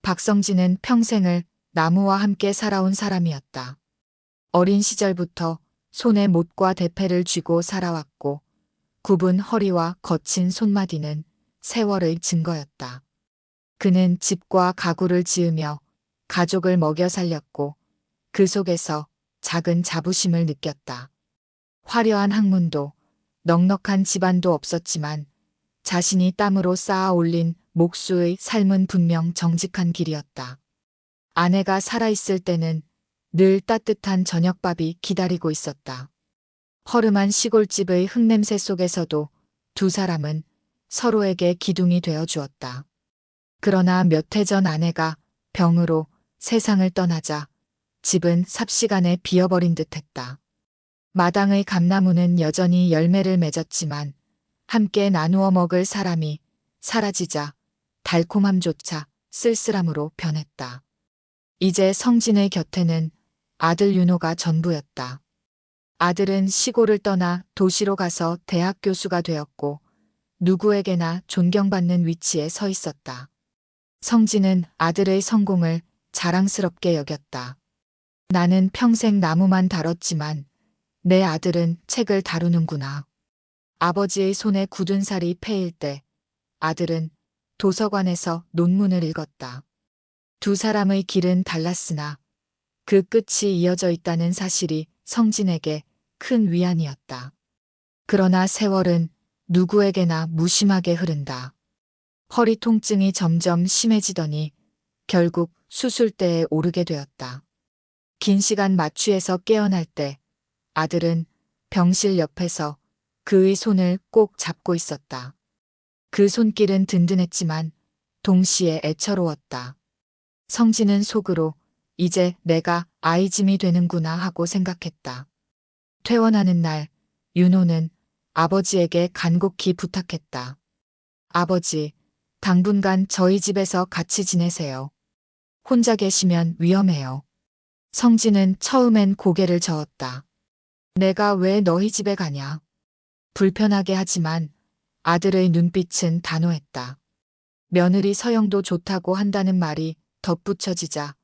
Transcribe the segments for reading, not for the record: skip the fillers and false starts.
박성진은 평생을 나무와 함께 살아온 사람이었다. 어린 시절부터 손에 못과 대패를 쥐고 살아왔고 굽은 허리와 거친 손마디는 세월의 증거였다. 그는 집과 가구를 지으며 가족을 먹여 살렸고 그 속에서 작은 자부심을 느꼈다. 화려한 학문도 넉넉한 집안도 없었지만 자신이 땀으로 쌓아 올린 목수의 삶은 분명 정직한 길이었다. 아내가 살아있을 때는 늘 따뜻한 저녁밥이 기다리고 있었다. 허름한 시골집의 흙냄새 속에서도 두 사람은 서로에게 기둥이 되어 주었다. 그러나 몇 해 전 아내가 병으로 세상을 떠나자 집은 삽시간에 비어버린 듯했다. 마당의 감나무는 여전히 열매를 맺었지만 함께 나누어 먹을 사람이 사라지자 달콤함조차 쓸쓸함으로 변했다. 이제 성진의 곁에는 아들 윤호가 전부였다. 아들은 시골을 떠나 도시로 가서 대학 교수가 되었고 누구에게나 존경받는 위치에 서 있었다. 성진은 아들의 성공을 자랑스럽게 여겼다. 나는 평생 나무만 다뤘지만 내 아들은 책을 다루는구나. 아버지의 손에 굳은 살이 패일 때 아들은 도서관에서 논문을 읽었다. 두 사람의 길은 달랐으나 그 끝이 이어져 있다는 사실이 성진에게 큰 위안이었다. 그러나 세월은 누구에게나 무심하게 흐른다. 허리 통증이 점점 심해지더니 결국 수술대에 오르게 되었다. 긴 시간 마취해서 깨어날 때 아들은 병실 옆에서 그의 손을 꼭 잡고 있었다. 그 손길은 든든했지만 동시에 애처로웠다. 성진은 속으로 이제 내가 아이짐이 되는구나 하고 생각했다. 퇴원하는 날 윤호는 아버지에게 간곡히 부탁했다. 아버지, 당분간 저희 집에서 같이 지내세요. 혼자 계시면 위험해요. 성진은 처음엔 고개를 저었다. 내가 왜 너희 집에 가냐? 불편하게 하지만 아들의 눈빛은 단호했다. 며느리 서영도 좋다고 한다는 말이 덧붙여지자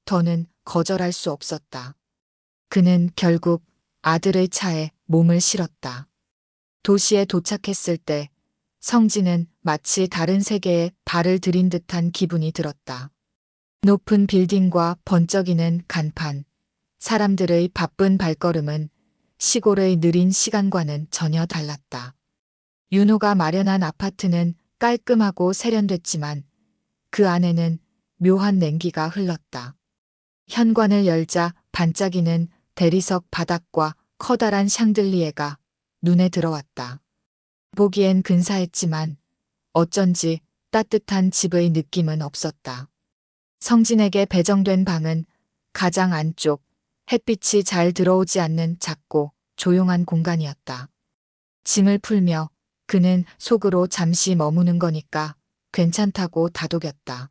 더는 거절할 수 없었다. 그는 결국 아들의 차에 몸을 실었다. 도시에 도착했을 때 성진은 마치 다른 세계에 발을 들인 듯한 기분이 들었다. 높은 빌딩과 번쩍이는 간판, 사람들의 바쁜 발걸음은 시골의 느린 시간과는 전혀 달랐다. 윤호가 마련한 아파트는 깔끔하고 세련됐지만 그 안에는 묘한 냉기가 흘렀다. 현관을 열자 반짝이는 대리석 바닥과 커다란 샹들리에가 눈에 들어왔다. 보기엔 근사했지만 어쩐지 따뜻한 집의 느낌은 없었다. 성진에게 배정된 방은 가장 안쪽, 햇빛이 잘 들어오지 않는 작고 조용한 공간이었다. 짐을 풀며 그는 속으로 잠시 머무는 거니까 괜찮다고 다독였다.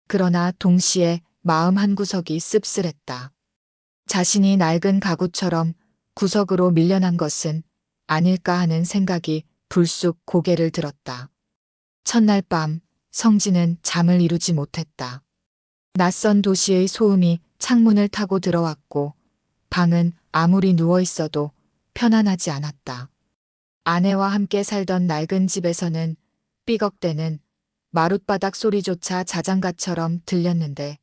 그러나 동시에 마음 한구석이 씁쓸했다. 자신이 낡은 가구처럼 구석으로 밀려난 것은 아닐까 하는 생각이 불쑥 고개를 들었다. 첫날 밤 성진은 잠을 이루지 못했다. 낯선 도시의 소음이 창문을 타고 들어왔고 방은 아무리 누워 있어도 편안하지 않았다. 아내와 함께 살던 낡은 집에서는 삐걱대는 마룻바닥 소리조차 자장가처럼 들렸는데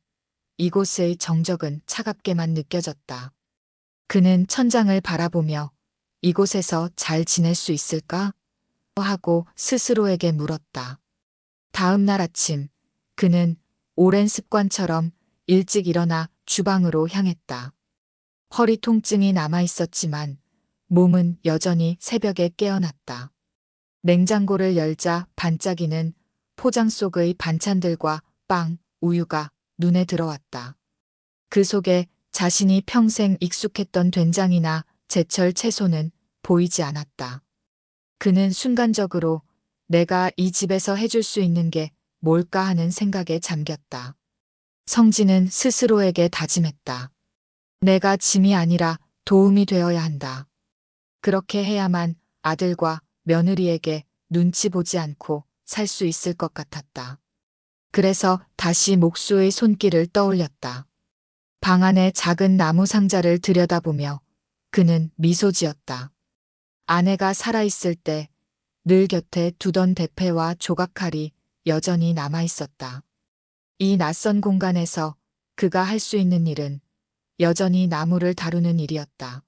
이곳의 정적은 차갑게만 느껴졌다. 그는 천장을 바라보며 이곳에서 잘 지낼 수 있을까? 하고 스스로에게 물었다. 다음 날 아침 그는 오랜 습관처럼 일찍 일어나 주방으로 향했다. 허리 통증이 남아 있었지만 몸은 여전히 새벽에 깨어났다. 냉장고를 열자 반짝이는 포장 속의 반찬들과 빵, 우유가 눈에 들어왔다. 그 속에 자신이 평생 익숙했던 된장이나 제철 채소는 보이지 않았다. 그는 순간적으로 내가 이 집에서 해줄 수 있는 게 뭘까 하는 생각에 잠겼다. 성진은 스스로에게 다짐했다. 내가 짐이 아니라 도움이 되어야 한다. 그렇게 해야만 아들과 며느리에게 눈치 보지 않고 살 수 있을 것 같았다. 그래서 다시 목수의 손길을 떠올렸다. 방 안의 작은 나무 상자를 들여다보며 그는 미소 지었다. 아내가 살아있을 때 늘 곁에 두던 대패와 조각칼이 여전히 남아 있었다. 이 낯선 공간에서 그가 할 수 있는 일은 여전히 나무를 다루는 일이었다.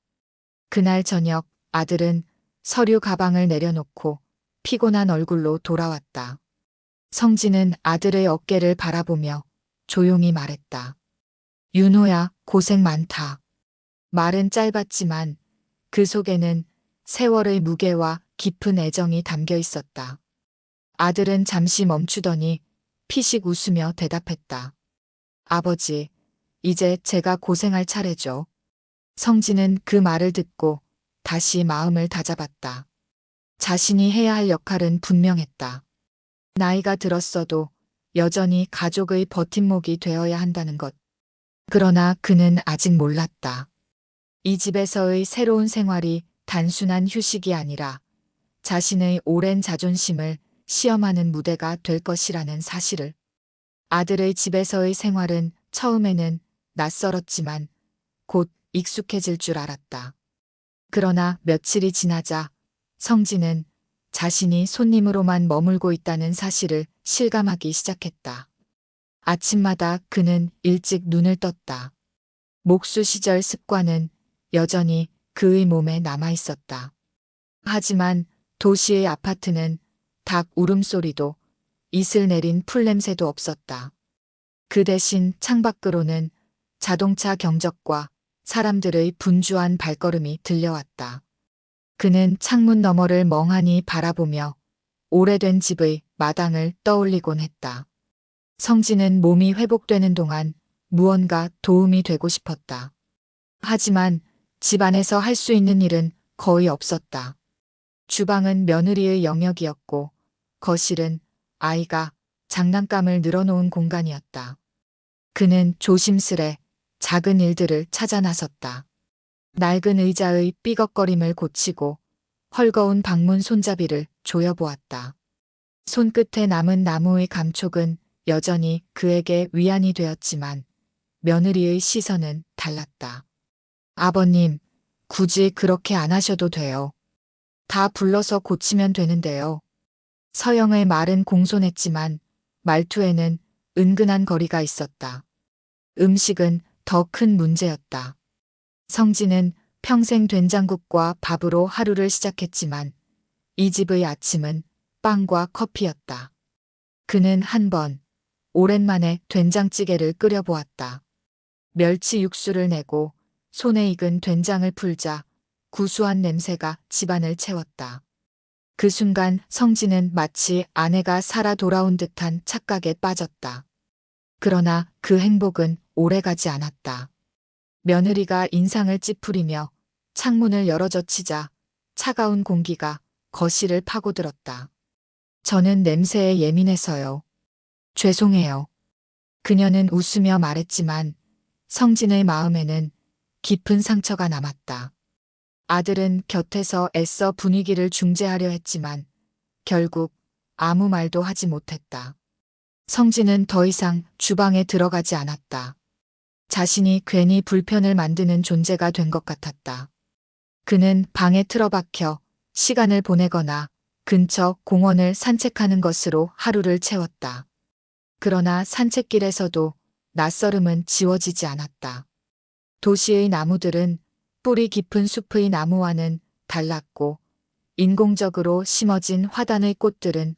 그날 저녁 아들은 서류 가방을 내려놓고 피곤한 얼굴로 돌아왔다. 성진은 아들의 어깨를 바라보며 조용히 말했다. 윤호야, 고생 많다. 말은 짧았지만 그 속에는 세월의 무게와 깊은 애정이 담겨 있었다. 아들은 잠시 멈추더니 피식 웃으며 대답했다. 아버지, 이제 제가 고생할 차례죠. 성진은 그 말을 듣고 다시 마음을 다잡았다. 자신이 해야 할 역할은 분명했다. 나이가 들었어도 여전히 가족의 버팀목이 되어야 한다는 것. 그러나 그는 아직 몰랐다. 이 집에서의 새로운 생활이 단순한 휴식이 아니라 자신의 오랜 자존심을 시험하는 무대가 될 것이라는 사실을. 아들의 집에서의 생활은 처음에는 낯설었지만 곧 익숙해질 줄 알았다. 그러나 며칠이 지나자 성진은 자신이 손님으로만 머물고 있다는 사실을 실감하기 시작했다. 아침마다 그는 일찍 눈을 떴다. 목수 시절 습관은 여전히 그의 몸에 남아 있었다. 하지만 도시의 아파트는 닭 울음소리도 이슬 내린 풀냄새도 없었다. 그 대신 창밖으로는 자동차 경적과 사람들의 분주한 발걸음이 들려왔다. 그는 창문 너머를 멍하니 바라보며 오래된 집의 마당을 떠올리곤 했다. 성진은 몸이 회복되는 동안 무언가 도움이 되고 싶었다. 하지만 집 안에서 할 수 있는 일은 거의 없었다. 주방은 며느리의 영역이었고 거실은 아이가 장난감을 늘어놓은 공간이었다. 그는 조심스레 작은 일들을 찾아 나섰다. 낡은 의자의 삐걱거림을 고치고 헐거운 방문 손잡이를 조여보았다. 손끝에 남은 나무의 감촉은 여전히 그에게 위안이 되었지만 며느리의 시선은 달랐다. 아버님, 굳이 그렇게 안 하셔도 돼요. 다 불러서 고치면 되는데요. 서영의 말은 공손했지만 말투에는 은근한 거리가 있었다. 음식은 더 큰 문제였다. 성진은 평생 된장국과 밥으로 하루를 시작했지만 이 집의 아침은 빵과 커피였다. 그는 한 번 오랜만에 된장찌개를 끓여보았다. 멸치 육수를 내고 손에 익은 된장을 풀자 구수한 냄새가 집안을 채웠다. 그 순간 성진은 마치 아내가 살아 돌아온 듯한 착각에 빠졌다. 그러나 그 행복은 오래가지 않았다. 며느리가 인상을 찌푸리며 창문을 열어젖히자 차가운 공기가 거실을 파고들었다. 저는 냄새에 예민해서요. 죄송해요. 그녀는 웃으며 말했지만 성진의 마음에는 깊은 상처가 남았다. 아들은 곁에서 애써 분위기를 중재하려 했지만 결국 아무 말도 하지 못했다. 성진은 더 이상 주방에 들어가지 않았다. 자신이 괜히 불편을 만드는 존재가 된 것 같았다. 그는 방에 틀어박혀 시간을 보내거나 근처 공원을 산책하는 것으로 하루를 채웠다. 그러나 산책길에서도 낯설음은 지워지지 않았다. 도시의 나무들은 뿌리 깊은 숲의 나무와는 달랐고 인공적으로 심어진 화단의 꽃들은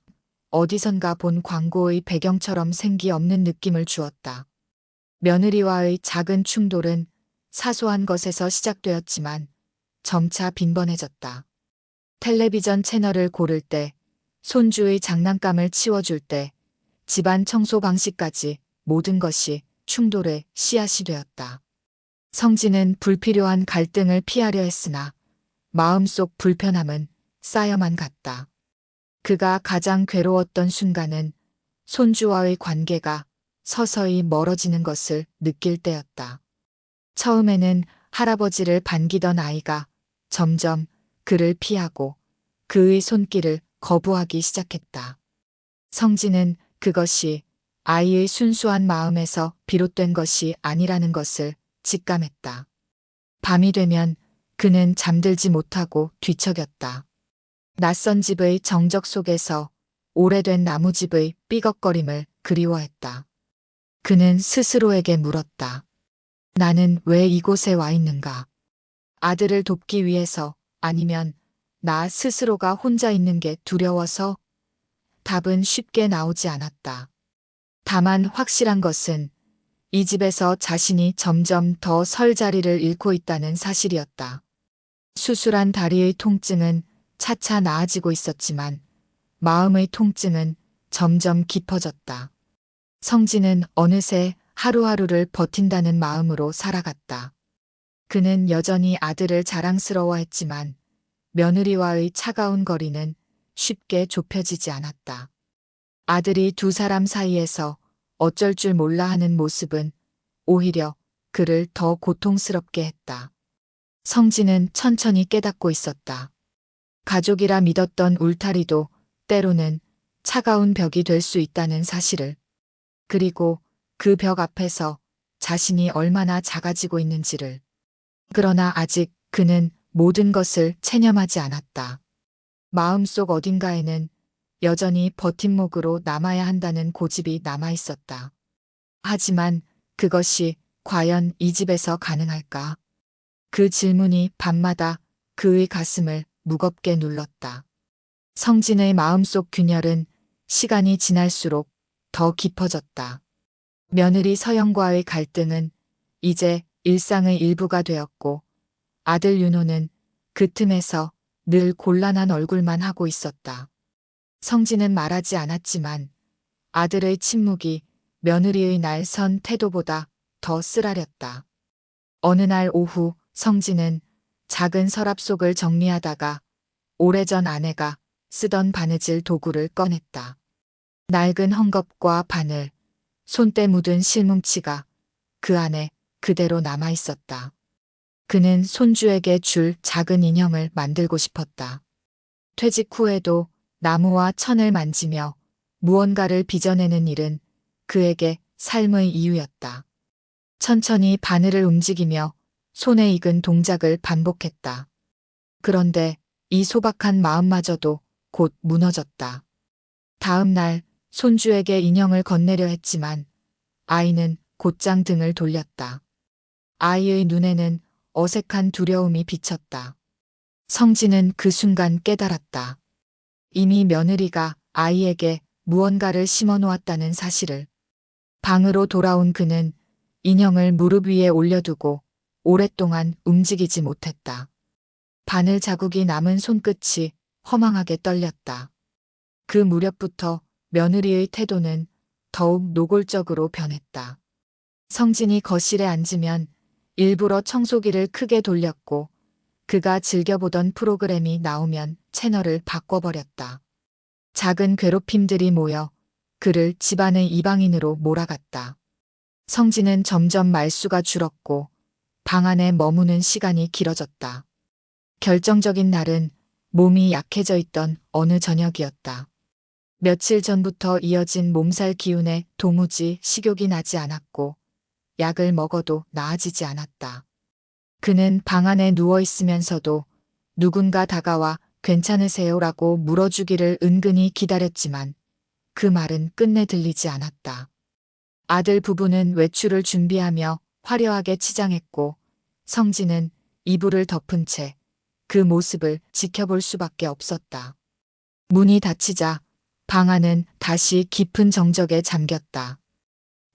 어디선가 본 광고의 배경처럼 생기 없는 느낌을 주었다. 며느리와의 작은 충돌은 사소한 것에서 시작되었지만 점차 빈번해졌다. 텔레비전 채널을 고를 때, 손주의 장난감을 치워줄 때, 집안 청소 방식까지 모든 것이 충돌의 씨앗이 되었다. 성진은 불필요한 갈등을 피하려 했으나 마음속 불편함은 쌓여만 갔다. 그가 가장 괴로웠던 순간은 손주와의 관계가 서서히 멀어지는 것을 느낄 때였다. 처음에는 할아버지를 반기던 아이가 점점 그를 피하고 그의 손길을 거부하기 시작했다. 성진은 그것이 아이의 순수한 마음에서 비롯된 것이 아니라는 것을 직감했다. 밤이 되면 그는 잠들지 못하고 뒤척였다. 낯선 집의 정적 속에서 오래된 나무집의 삐걱거림을 그리워했다. 그는 스스로에게 물었다. 나는 왜 이곳에 와 있는가? 아들을 돕기 위해서, 아니면 나 스스로가 혼자 있는 게 두려워서? 답은 쉽게 나오지 않았다. 다만 확실한 것은 이 집에서 자신이 점점 더 설 자리를 잃고 있다는 사실이었다. 수술한 다리의 통증은 차차 나아지고 있었지만 마음의 통증은 점점 깊어졌다. 성진은 어느새 하루하루를 버틴다는 마음으로 살아갔다. 그는 여전히 아들을 자랑스러워했지만 며느리와의 차가운 거리는 쉽게 좁혀지지 않았다. 아들이 두 사람 사이에서 어쩔 줄 몰라 하는 모습은 오히려 그를 더 고통스럽게 했다. 성진은 천천히 깨닫고 있었다. 가족이라 믿었던 울타리도 때로는 차가운 벽이 될 수 있다는 사실을. 그리고 그 벽 앞에서 자신이 얼마나 작아지고 있는지를. 그러나 아직 그는 모든 것을 체념하지 않았다. 마음속 어딘가에는 여전히 버팀목으로 남아야 한다는 고집이 남아 있었다. 하지만 그것이 과연 이 집에서 가능할까? 그 질문이 밤마다 그의 가슴을 무겁게 눌렀다. 성진의 마음속 균열은 시간이 지날수록 더 깊어졌다. 며느리 서영과의 갈등은 이제 일상의 일부가 되었고 아들 윤호는 그 틈에서 늘 곤란한 얼굴만 하고 있었다. 성진은 말하지 않았지만 아들의 침묵이 며느리의 날선 태도보다 더 쓰라렸다. 어느 날 오후 성진은 작은 서랍 속을 정리하다가 오래전 아내가 쓰던 바느질 도구를 꺼냈다. 낡은 헝겊과 바늘, 손때 묻은 실뭉치가 그 안에 그대로 남아 있었다. 그는 손주에게 줄 작은 인형을 만들고 싶었다. 퇴직 후에도 나무와 천을 만지며 무언가를 빚어내는 일은 그에게 삶의 이유였다. 천천히 바늘을 움직이며 손에 익은 동작을 반복했다. 그런데 이 소박한 마음마저도 곧 무너졌다. 다음 날 손주에게 인형을 건네려 했지만 아이는 곧장 등을 돌렸다. 아이의 눈에는 어색한 두려움이 비쳤다. 성진은 그 순간 깨달았다. 이미 며느리가 아이에게 무언가를 심어 놓았다는 사실을. 방으로 돌아온 그는 인형을 무릎 위에 올려두고 오랫동안 움직이지 못했다. 바늘 자국이 남은 손끝이 허망하게 떨렸다. 그 무렵부터 며느리의 태도는 더욱 노골적으로 변했다. 성진이 거실에 앉으면 일부러 청소기를 크게 돌렸고 그가 즐겨보던 프로그램이 나오면 채널을 바꿔버렸다. 작은 괴롭힘들이 모여 그를 집안의 이방인으로 몰아갔다. 성진은 점점 말수가 줄었고 방 안에 머무는 시간이 길어졌다. 결정적인 날은 몸이 약해져 있던 어느 저녁이었다. 며칠 전부터 이어진 몸살 기운에 도무지 식욕이 나지 않았고 약을 먹어도 나아지지 않았다. 그는 방 안에 누워 있으면서도 누군가 다가와 괜찮으세요라고 물어주기를 은근히 기다렸지만 그 말은 끝내 들리지 않았다. 아들 부부는 외출을 준비하며 화려하게 치장했고 성진은 이불을 덮은 채 그 모습을 지켜볼 수밖에 없었다. 문이 닫히자 방 안은 다시 깊은 정적에 잠겼다.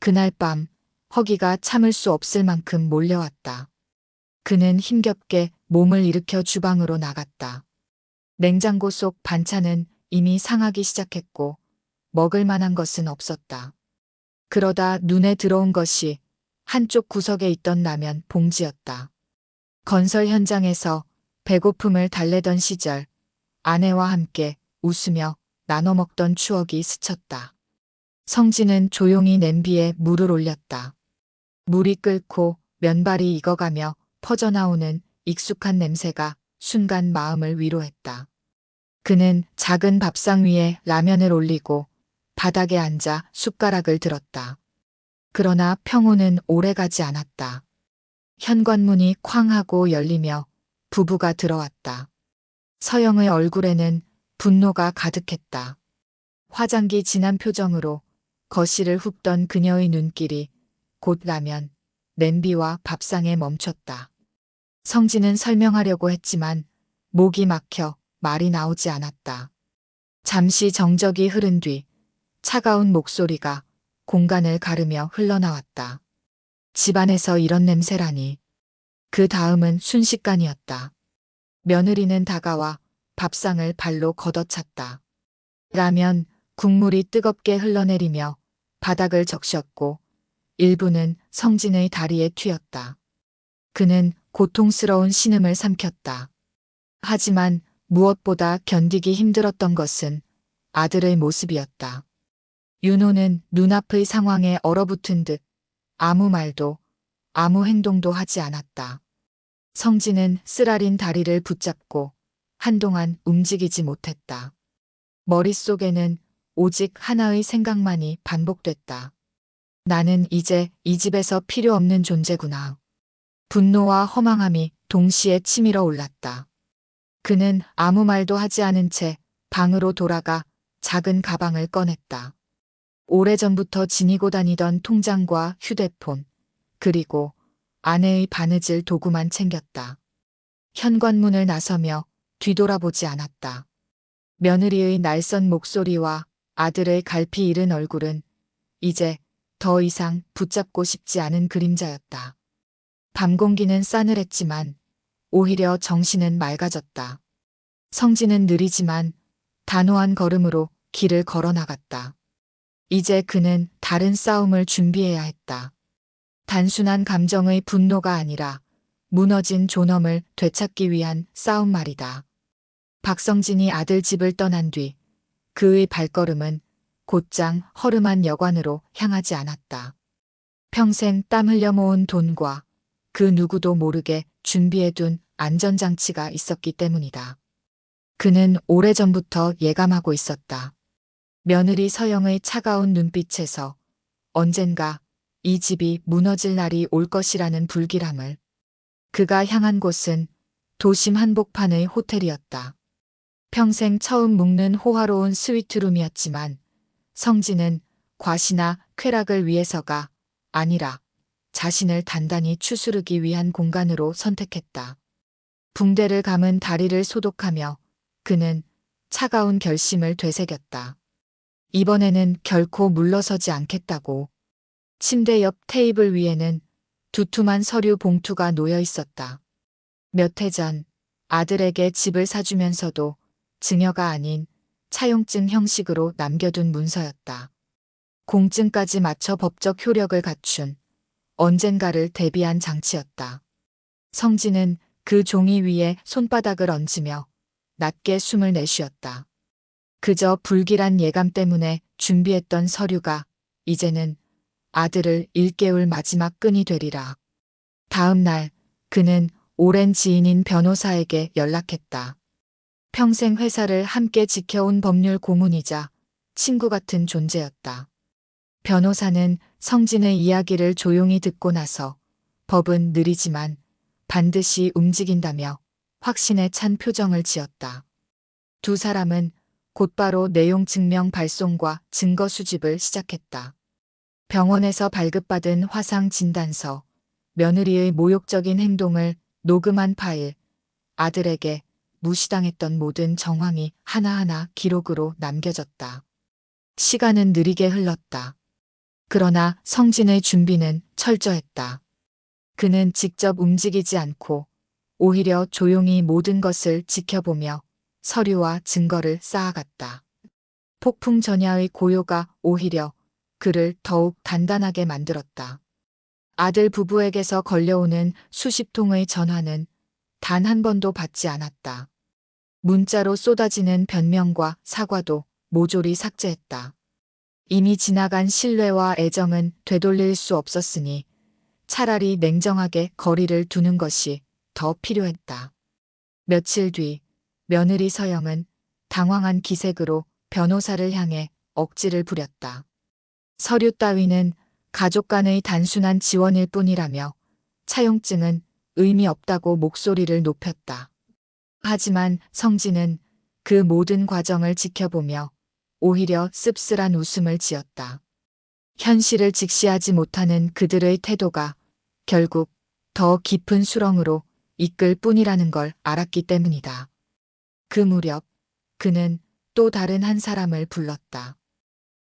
그날 밤 허기가 참을 수 없을 만큼 몰려왔다. 그는 힘겹게 몸을 일으켜 주방으로 나갔다. 냉장고 속 반찬은 이미 상하기 시작했고 먹을 만한 것은 없었다. 그러다 눈에 들어온 것이 한쪽 구석에 있던 라면 봉지였다. 건설 현장에서 배고픔을 달래던 시절 아내와 함께 웃으며 나눠 먹던 추억이 스쳤다. 성진은 조용히 냄비에 물을 올렸다. 물이 끓고 면발이 익어가며 퍼져나오는 익숙한 냄새가 순간 마음을 위로했다. 그는 작은 밥상 위에 라면을 올리고 바닥에 앉아 숟가락을 들었다. 그러나 평온은 오래가지 않았다. 현관문이 쾅 하고 열리며 부부가 들어왔다. 서영의 얼굴에는 분노가 가득했다. 화장기 진한 표정으로 거실을 훑던 그녀의 눈길이 곧 라면, 냄비와 밥상에 멈췄다. 성진은 설명하려고 했지만 목이 막혀 말이 나오지 않았다. 잠시 정적이 흐른 뒤 차가운 목소리가 공간을 가르며 흘러나왔다. 집안에서 이런 냄새라니. 그 다음은 순식간이었다. 며느리는 다가와 밥상을 발로 걷어찼다. 라면, 국물이 뜨겁게 흘러내리며 바닥을 적셨고 일부는 성진의 다리에 튀었다. 그는 고통스러운 신음을 삼켰다. 하지만 무엇보다 견디기 힘들었던 것은 아들의 모습이었다. 윤호는 눈앞의 상황에 얼어붙은 듯 아무 말도 아무 행동도 하지 않았다. 성진은 쓰라린 다리를 붙잡고 한동안 움직이지 못했다. 머릿속에는 오직 하나의 생각만이 반복됐다. 나는 이제 이 집에서 필요 없는 존재구나. 분노와 허망함이 동시에 치밀어 올랐다. 그는 아무 말도 하지 않은 채 방으로 돌아가 작은 가방을 꺼냈다. 오래전부터 지니고 다니던 통장과 휴대폰, 그리고 아내의 바느질 도구만 챙겼다. 현관문을 나서며 뒤돌아보지 않았다. 며느리의 날선 목소리와 아들의 갈피 잃은 얼굴은 이제 더 이상 붙잡고 싶지 않은 그림자였다. 밤 공기는 싸늘했지만 오히려 정신은 맑아졌다. 성진은 느리지만 단호한 걸음으로 길을 걸어나갔다. 이제 그는 다른 싸움을 준비해야 했다. 단순한 감정의 분노가 아니라 무너진 존엄을 되찾기 위한 싸움 말이다. 박성진이 아들 집을 떠난 뒤 그의 발걸음은 곧장 허름한 여관으로 향하지 않았다. 평생 땀 흘려 모은 돈과 그 누구도 모르게 준비해둔 안전장치가 있었기 때문이다. 그는 오래전부터 예감하고 있었다. 며느리 서영의 차가운 눈빛에서 언젠가 이 집이 무너질 날이 올 것이라는 불길함을. 그가 향한 곳은 도심 한복판의 호텔이었다. 평생 처음 묵는 호화로운 스위트룸이었지만 성진은 과시나 쾌락을 위해서가 아니라 자신을 단단히 추스르기 위한 공간으로 선택했다. 붕대를 감은 다리를 소독하며 그는 차가운 결심을 되새겼다. 이번에는 결코 물러서지 않겠다고. 침대 옆 테이블 위에는 두툼한 서류 봉투가 놓여 있었다. 몇 해 전 아들에게 집을 사주면서도 증여가 아닌 차용증 형식으로 남겨둔 문서였다. 공증까지 맞춰 법적 효력을 갖춘 언젠가를 대비한 장치였다. 성진은 그 종이 위에 손바닥을 얹으며 낮게 숨을 내쉬었다. 그저 불길한 예감 때문에 준비했던 서류가 이제는 아들을 일깨울 마지막 끈이 되리라. 다음 날 그는 오랜 지인인 변호사에게 연락했다. 평생 회사를 함께 지켜온 법률 고문이자 친구 같은 존재였다. 변호사는 성진의 이야기를 조용히 듣고 나서 법은 느리지만 반드시 움직인다며 확신에 찬 표정을 지었다. 두 사람은 곧바로 내용 증명 발송과 증거 수집을 시작했다. 병원에서 발급받은 화상 진단서, 며느리의 모욕적인 행동을 녹음한 파일, 아들에게 무시당했던 모든 정황이 하나하나 기록으로 남겨졌다. 시간은 느리게 흘렀다. 그러나 성진의 준비는 철저했다. 그는 직접 움직이지 않고 오히려 조용히 모든 것을 지켜보며 서류와 증거를 쌓아갔다. 폭풍 전야의 고요가 오히려 그를 더욱 단단하게 만들었다. 아들 부부에게서 걸려오는 수십 통의 전화는 단 한 번도 받지 않았다. 문자로 쏟아지는 변명과 사과도 모조리 삭제했다. 이미 지나간 신뢰와 애정은 되돌릴 수 없었으니 차라리 냉정하게 거리를 두는 것이 더 필요했다. 며칠 뒤 며느리 서영은 당황한 기색으로 변호사를 향해 억지를 부렸다. 서류 따위는 가족 간의 단순한 지원일 뿐이라며 차용증은 의미 없다고 목소리를 높였다. 하지만 성진은 그 모든 과정을 지켜보며 오히려 씁쓸한 웃음을 지었다. 현실을 직시하지 못하는 그들의 태도가 결국 더 깊은 수렁으로 이끌 뿐이라는 걸 알았기 때문이다. 그 무렵 그는 또 다른 한 사람을 불렀다.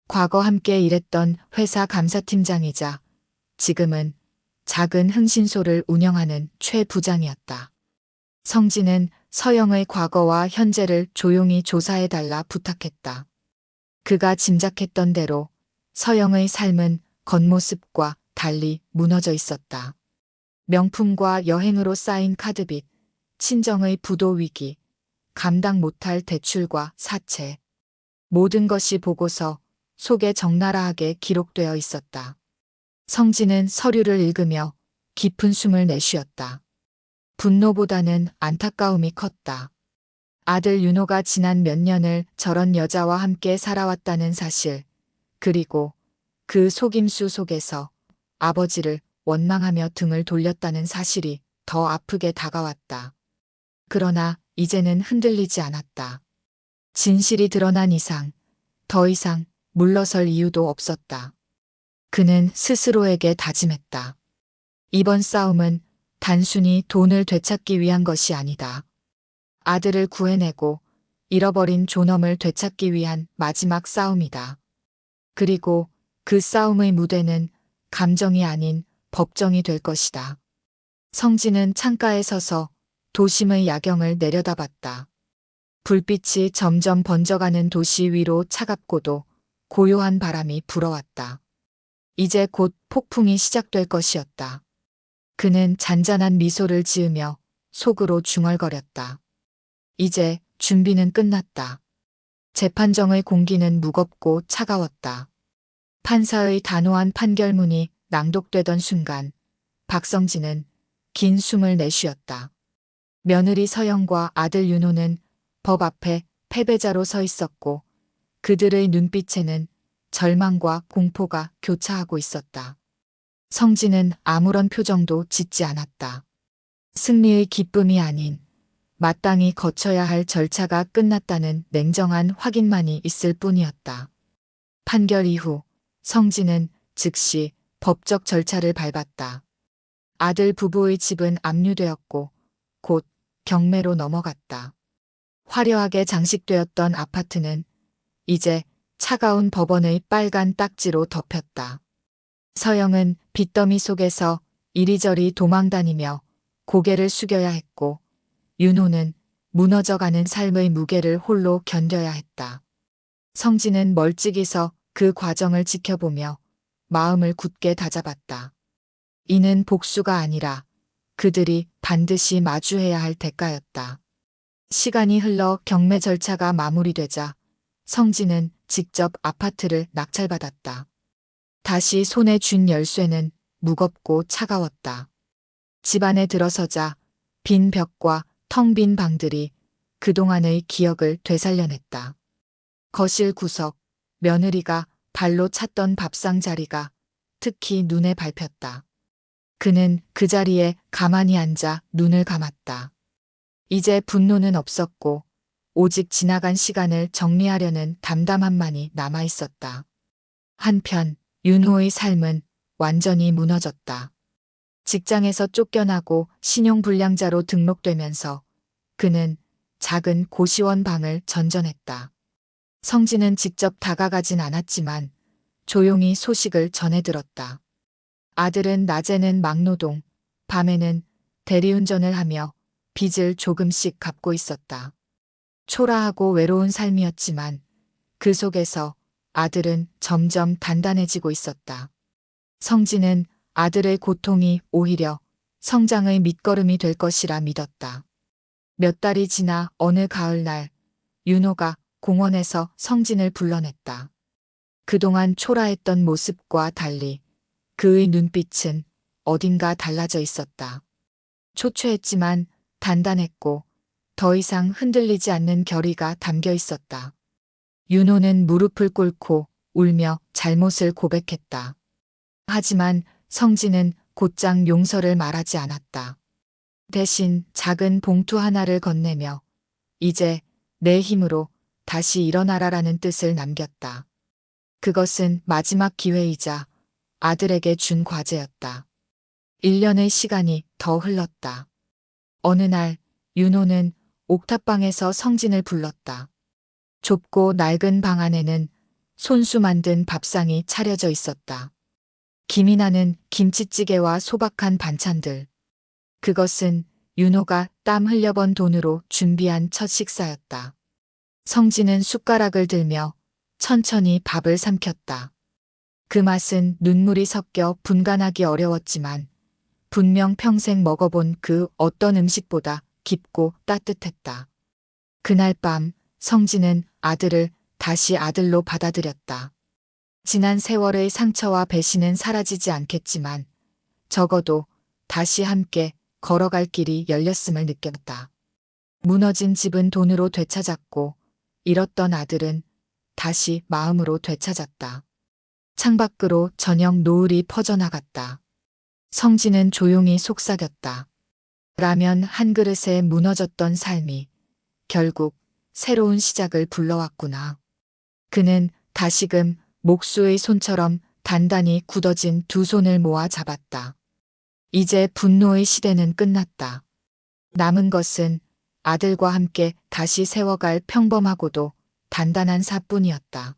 과거 함께 일했던 회사 감사팀장이자 지금은 작은 흥신소를 운영하는 최 부장이었다. 성진은 서영의 과거와 현재를 조용히 조사해달라 부탁했다. 그가 짐작했던 대로 서영의 삶은 겉모습과 달리 무너져 있었다. 명품과 여행으로 쌓인 카드빚, 친정의 부도 위기, 감당 못할 대출과 사채. 모든 것이 보고서 속에 적나라하게 기록되어 있었다. 성진은 서류를 읽으며 깊은 숨을 내쉬었다. 분노보다는 안타까움이 컸다. 아들 윤호가 지난 몇 년을 저런 여자와 함께 살아왔다는 사실, 그리고 그 속임수 속에서 아버지를 원망하며 등을 돌렸다는 사실이 더 아프게 다가왔다. 그러나 이제는 흔들리지 않았다. 진실이 드러난 이상 더 이상 물러설 이유도 없었다. 그는 스스로에게 다짐했다. 이번 싸움은 단순히 돈을 되찾기 위한 것이 아니다. 아들을 구해내고 잃어버린 존엄을 되찾기 위한 마지막 싸움이다. 그리고 그 싸움의 무대는 감정이 아닌 법정이 될 것이다. 성진은 창가에 서서 도심의 야경을 내려다봤다. 불빛이 점점 번져가는 도시 위로 차갑고도 고요한 바람이 불어왔다. 이제 곧 폭풍이 시작될 것이었다. 그는 잔잔한 미소를 지으며 속으로 중얼거렸다. 이제 준비는 끝났다. 재판정의 공기는 무겁고 차가웠다. 판사의 단호한 판결문이 낭독되던 순간 박성진은 긴 숨을 내쉬었다. 며느리 서영과 아들 윤호는 법 앞에 패배자로 서 있었고 그들의 눈빛에는 절망과 공포가 교차하고 있었다. 성진은 아무런 표정도 짓지 않았다. 승리의 기쁨이 아닌 마땅히 거쳐야 할 절차가 끝났다는 냉정한 확인만이 있을 뿐이었다. 판결 이후 성진은 즉시 법적 절차를 밟았다. 아들 부부의 집은 압류되었고 곧 경매로 넘어갔다. 화려하게 장식되었던 아파트는 이제 차가운 법원의 빨간 딱지로 덮였다. 서영은 빚더미 속에서 이리저리 도망다니며 고개를 숙여야 했고 윤호는 무너져가는 삶의 무게를 홀로 견뎌야 했다. 성진은 멀찍이 서 그 과정을 지켜보며 마음을 굳게 다잡았다. 이는 복수가 아니라 그들이 반드시 마주해야 할 대가였다. 시간이 흘러 경매 절차가 마무리되자 성진은 직접 아파트를 낙찰받았다. 다시 손에 쥔 열쇠는 무겁고 차가웠다. 집 안에 들어서자 빈 벽과 텅 빈 방들이 그동안의 기억을 되살려냈다. 거실 구석, 며느리가 발로 찼던 밥상 자리가 특히 눈에 밟혔다. 그는 그 자리에 가만히 앉아 눈을 감았다. 이제 분노는 없었고 오직 지나간 시간을 정리하려는 담담함만이 남아있었다. 한편 윤호의 삶은 완전히 무너졌다. 직장에서 쫓겨나고 신용불량자로 등록되면서 그는 작은 고시원 방을 전전했다. 성진은 직접 다가가진 않았지만 조용히 소식을 전해들었다. 아들은 낮에는 막노동, 밤에는 대리운전을 하며 빚을 조금씩 갚고 있었다. 초라하고 외로운 삶이었지만 그 속에서 아들은 점점 단단해지고 있었다. 성진은 아들의 고통이 오히려 성장의 밑거름이 될 것이라 믿었다. 몇 달이 지나 어느 가을날 윤호가 공원에서 성진을 불러냈다. 그동안 초라했던 모습과 달리 그의 눈빛은 어딘가 달라져 있었다. 초췌했지만 단단했고 더 이상 흔들리지 않는 결의가 담겨 있었다. 윤호는 무릎을 꿇고 울며 잘못을 고백했다. 하지만 성진은 곧장 용서를 말하지 않았다. 대신 작은 봉투 하나를 건네며 이제 내 힘으로 다시 일어나라라는 뜻을 남겼다. 그것은 마지막 기회이자 아들에게 준 과제였다. 1년의 시간이 더 흘렀다. 어느 날 윤호는 옥탑방에서 성진을 불렀다. 좁고 낡은 방 안에는 손수 만든 밥상이 차려져 있었다. 김이 나는 김치찌개와 소박한 반찬들. 그것은 윤호가 땀 흘려번 돈으로 준비한 첫 식사였다. 성진은 숟가락을 들며 천천히 밥을 삼켰다. 그 맛은 눈물이 섞여 분간하기 어려웠지만 분명 평생 먹어본 그 어떤 음식보다 깊고 따뜻했다. 그날 밤 성진은 아들을 다시 아들로 받아들였다. 지난 세월의 상처와 배신은 사라지지 않겠지만 적어도 다시 함께 걸어갈 길이 열렸음을 느꼈다. 무너진 집은 돈으로 되찾았고 잃었던 아들은 다시 마음으로 되찾았다. 창밖으로 저녁 노을이 퍼져나갔다. 성진은 조용히 속삭였다. 라면 한 그릇에 무너졌던 삶이 결국 새로운 시작을 불러왔구나. 그는 다시금 목수의 손처럼 단단히 굳어진 두 손을 모아 잡았다. 이제 분노의 시대는 끝났다. 남은 것은 아들과 함께 다시 세워갈 평범하고도 단단한 사뿐이었다.